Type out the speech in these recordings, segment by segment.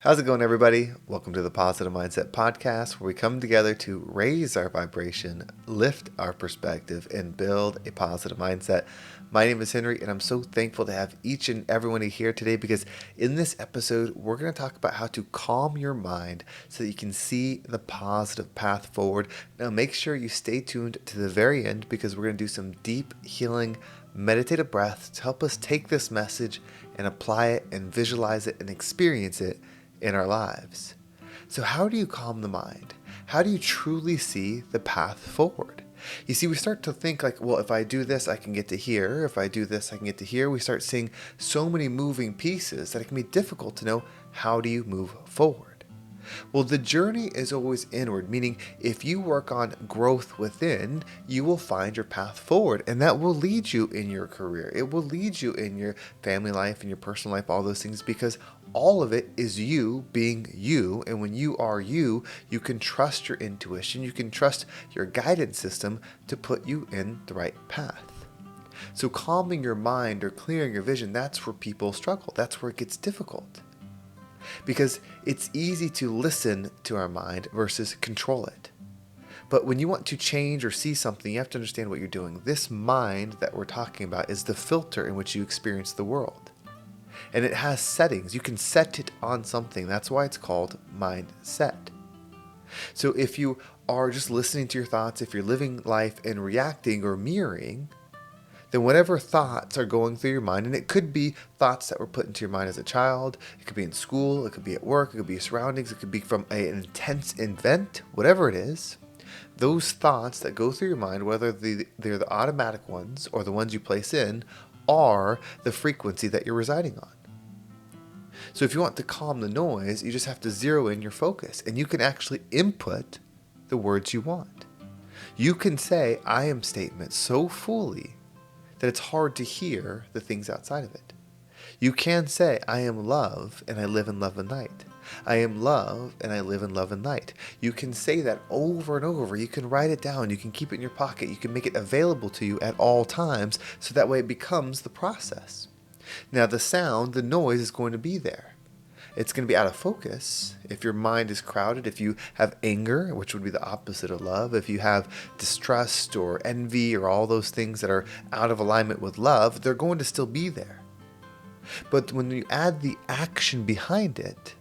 How's it going, everybody? Welcome to the Positive Mindset Podcast, where we come together to raise our vibration, lift our perspective, and build a positive mindset. My name is Henry, and I'm so thankful to have each and everyone here today because in this episode, we're going to talk about how to calm your mind so that you can see the positive path forward. Now, make sure you stay tuned to the very end because we're going to do some deep healing meditative breaths to help us take this message and apply it and visualize it and experience it in our lives. So how do you calm the mind? How do you truly see the path forward? You see, we start to think like, well, if I do this, I can get to here. If I do this, I can get to here. We start seeing so many moving pieces that it can be difficult to know how do you move forward. Well, the journey is always inward, meaning if you work on growth within, you will find your path forward, and that will lead you in your career. It will lead you in your family life and your personal life, all those things, because all of it is you being you. And when you are you, you can trust your intuition, you can trust your guidance system to put you in the right path. So calming your mind or clearing your vision, that's where people struggle. That's where it gets difficult. Because it's easy to listen to our mind versus control it. But when you want to change or see something, you have to understand what you're doing. This mind that we're talking about is the filter in which you experience the world. And it has settings. You can set it on something. That's why it's called mindset. So if you are just listening to your thoughts, if you're living life and reacting or mirroring, then whatever thoughts are going through your mind, and it could be thoughts that were put into your mind as a child, it could be in school, it could be at work, it could be your surroundings, it could be from an intense event, whatever it is, those thoughts that go through your mind, whether they're the automatic ones or the ones you place in, are the frequency that you're residing on. So if you want to calm the noise, you just have to zero in your focus, and you can actually input the words you want. You can say I am statements so fully that it's hard to hear the things outside of it. You can say, I am love and I live in love and light. I am love and I live in love and light. You can say that over and over. You can write it down. You can keep it in your pocket. You can make it available to you at all times so that way it becomes the process. Now the sound, the noise is going to be there. It's going to be out of focus if your mind is crowded, if you have anger, which would be the opposite of love, if you have distrust or envy or all those things that are out of alignment with love, they're going to still be there. But when you add the action behind it,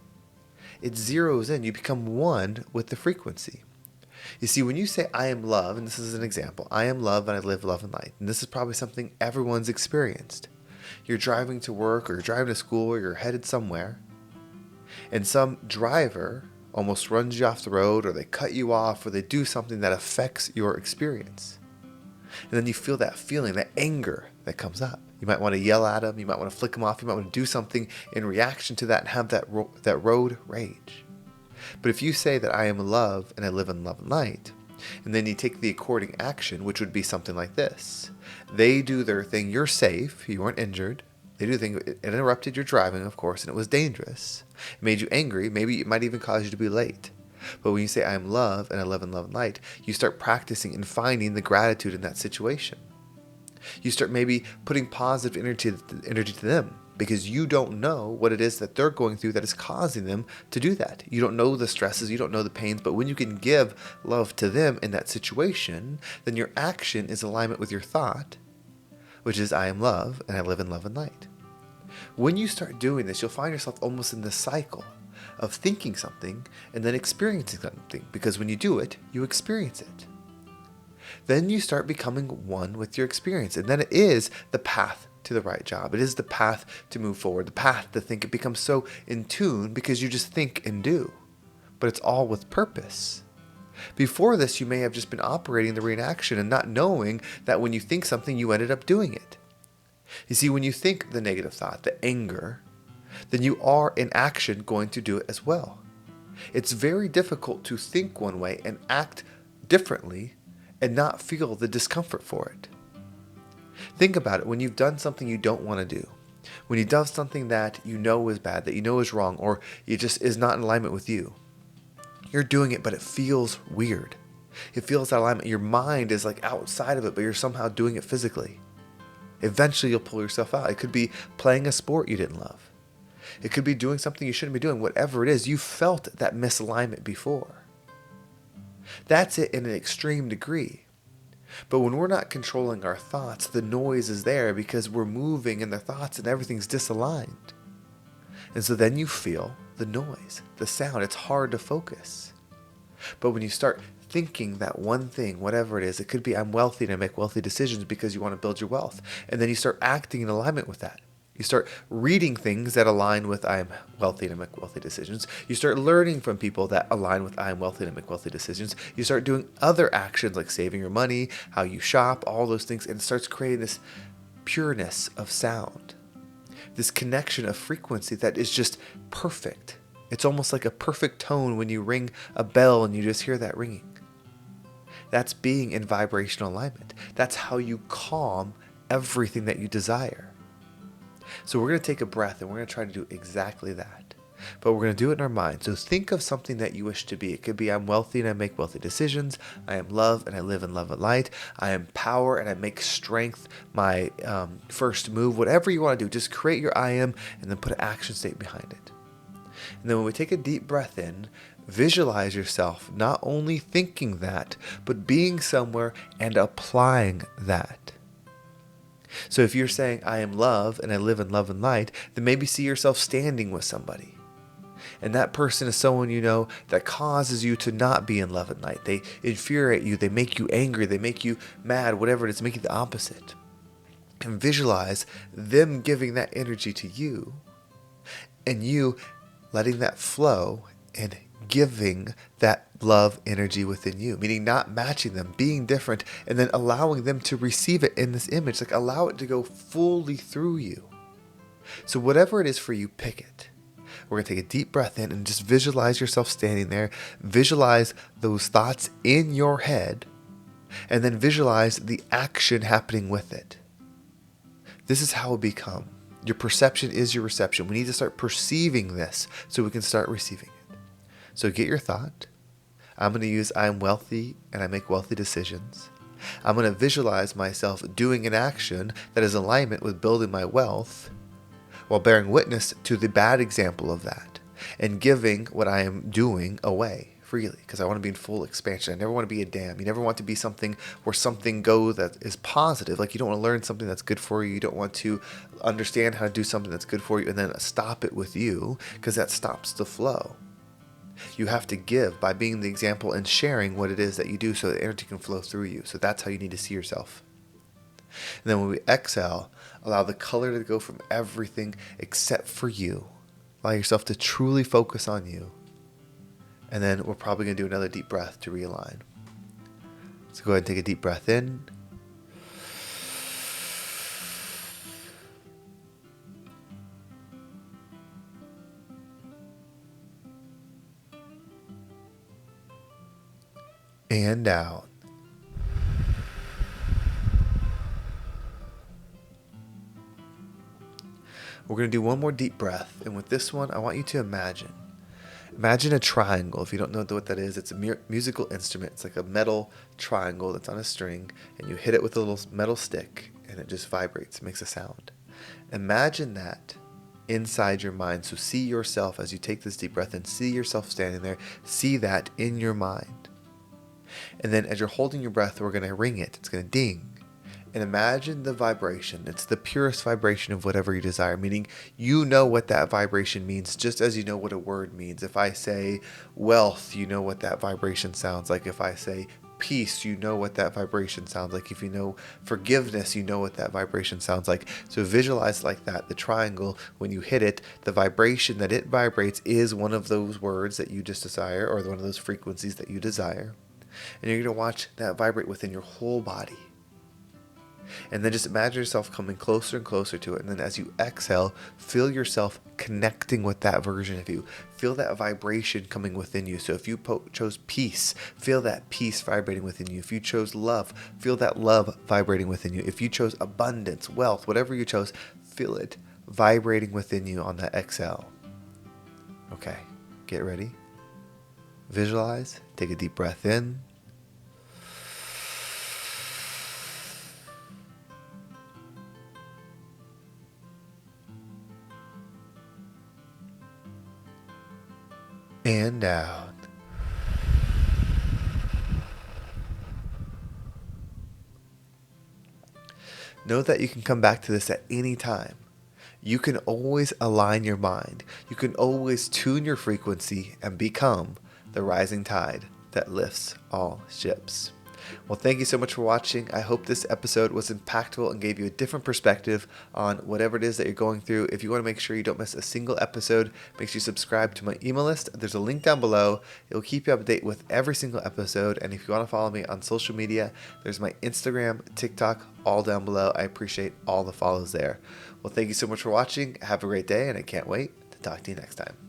it zeroes in. You become one with the frequency. You see, when you say, I am love, and this is an example, I am love and I live love and light, and this is probably something everyone's experienced. You're driving to work or you're driving to school or you're headed somewhere, and some driver almost runs you off the road, or they cut you off, or they do something that affects your experience. And then you feel that feeling, that anger that comes up. You might want to yell at them, you might want to flick them off, you might want to do something in reaction to that and have that road rage. But if you say that I am love and I live in love and light, and then you take the according action, which would be something like this. They do their thing, you're safe, you weren't injured. They do the thing, it interrupted your driving, of course, and it was dangerous. It made you angry, maybe it might even cause you to be late. But when you say, I am love and I live in love and light, you start practicing and finding the gratitude in that situation. You start maybe putting positive energy to them because you don't know what it is that they're going through that is causing them to do that. You don't know the stresses, you don't know the pains, but when you can give love to them in that situation, then your action is in alignment with your thought, which is I am love and I live in love and light. When you start doing this, you'll find yourself almost in this cycle of thinking something and then experiencing something, because when you do it, you experience it. Then you start becoming one with your experience, and then it is the path to the right job. It is the path to move forward, the path to think. It becomes so in tune because you just think and do, but it's all with purpose. Before this, you may have just been operating the reenaction and not knowing that when you think something, you ended up doing it. You see, when you think the negative thought, the anger, then you are in action going to do it as well. It's very difficult to think one way and act differently and not feel the discomfort for it. Think about it when you've done something you don't want to do. When you've done something that you know is bad, that you know is wrong, or it just is not in alignment with you. You're doing it, but it feels weird. It feels out of alignment. Your mind is like outside of it, but you're somehow doing it physically. Eventually, you'll pull yourself out. It could be playing a sport you didn't love. It could be doing something you shouldn't be doing. Whatever it is, you felt that misalignment before. That's it in an extreme degree. But when we're not controlling our thoughts, the noise is there because we're moving in the thoughts and everything's disaligned. And so then you feel the noise, the sound. It's hard to focus. But when you start thinking that one thing, whatever it is, it could be I'm wealthy and I make wealthy decisions because you want to build your wealth. And then you start acting in alignment with that. You start reading things that align with I am wealthy and I make wealthy decisions. You start learning from people that align with I am wealthy and I make wealthy decisions. You start doing other actions like saving your money, how you shop, all those things, and it starts creating this pureness of sound, this connection of frequency that is just perfect. It's almost like a perfect tone when you ring a bell and you just hear that ringing. That's being in vibrational alignment. That's how you calm everything that you desire. So we're going to take a breath and we're going to try to do exactly that. But we're going to do it in our mind. So think of something that you wish to be. It could be I'm wealthy and I make wealthy decisions. I am love and I live in love and light. I am power and I make strength my first move. Whatever you want to do, just create your I am and then put an action state behind it. And then when we take a deep breath in, visualize yourself not only thinking that, but being somewhere and applying that. So if you're saying, I am love and I live in love and light, then maybe see yourself standing with somebody. And that person is someone you know that causes you to not be in love and light. They infuriate you, they make you angry, they make you mad, whatever it is, make you the opposite. And visualize them giving that energy to you and you letting that flow and giving that love energy within you, meaning not matching them, being different, and then allowing them to receive it in this image, like allow it to go fully through you. So whatever it is for you, pick it. We're going to take a deep breath in and just visualize yourself standing there, visualize those thoughts in your head, and then visualize the action happening with it. This is how it become. Your perception is your reception. We need to start perceiving this so we can start receiving it. So get your thought. I'm going to use I am wealthy and I make wealthy decisions. I'm going to visualize myself doing an action that is in alignment with building my wealth while bearing witness to the bad example of that and giving what I am doing away freely because I want to be in full expansion. I never want to be a dam. You never want to be something where something goes that is positive. Like you don't want to learn something that's good for you. You don't want to understand how to do something that's good for you and then stop it with you because that stops the flow. You have to give by being the example and sharing what it is that you do so the energy can flow through you. So that's how you need to see yourself. And then when we exhale, allow the color to go from everything except for you. Allow yourself to truly focus on you. And then we're probably going to do another deep breath to realign. So go ahead and take a deep breath in. And out. We're going to do one more deep breath. And with this one, I want you to imagine a triangle. If you don't know what that is, it's a musical instrument. It's like a metal triangle that's on a string. And you hit it with a little metal stick. And it just vibrates. It makes a sound. Imagine that inside your mind. So see yourself as you take this deep breath and see yourself standing there. See that in your mind. And then as you're holding your breath, we're going to ring it. It's going to ding. And imagine the vibration. It's the purest vibration of whatever you desire, meaning you know what that vibration means just as you know what a word means. If I say wealth, you know what that vibration sounds like. If I say peace, you know what that vibration sounds like. If you know forgiveness, you know what that vibration sounds like. So visualize like that. The triangle, when you hit it, the vibration that it vibrates is one of those words that you just desire or one of those frequencies that you desire. And you're going to watch that vibrate within your whole body. And then just imagine yourself coming closer and closer to it. And then as you exhale, feel yourself connecting with that version of you. Feel that vibration coming within you. So if you chose peace, feel that peace vibrating within you. If you chose love, feel that love vibrating within you. If you chose abundance, wealth, whatever you chose, feel it vibrating within you on that exhale. Okay, get ready. Visualize. Take a deep breath in. and out. Know that you can come back to this at any time. You can always align your mind. You can always tune your frequency and become the rising tide that lifts all ships. Well, thank you so much for watching. I hope this episode was impactful and gave you a different perspective on whatever it is that you're going through. If you want to make sure you don't miss a single episode, make sure you subscribe to my email list. There's a link down below. It'll keep you up to date with every single episode. And if you want to follow me on social media, there's my Instagram, TikTok, all down below. I appreciate all the follows there. Well, thank you so much for watching. Have a great day, and I can't wait to talk to you next time.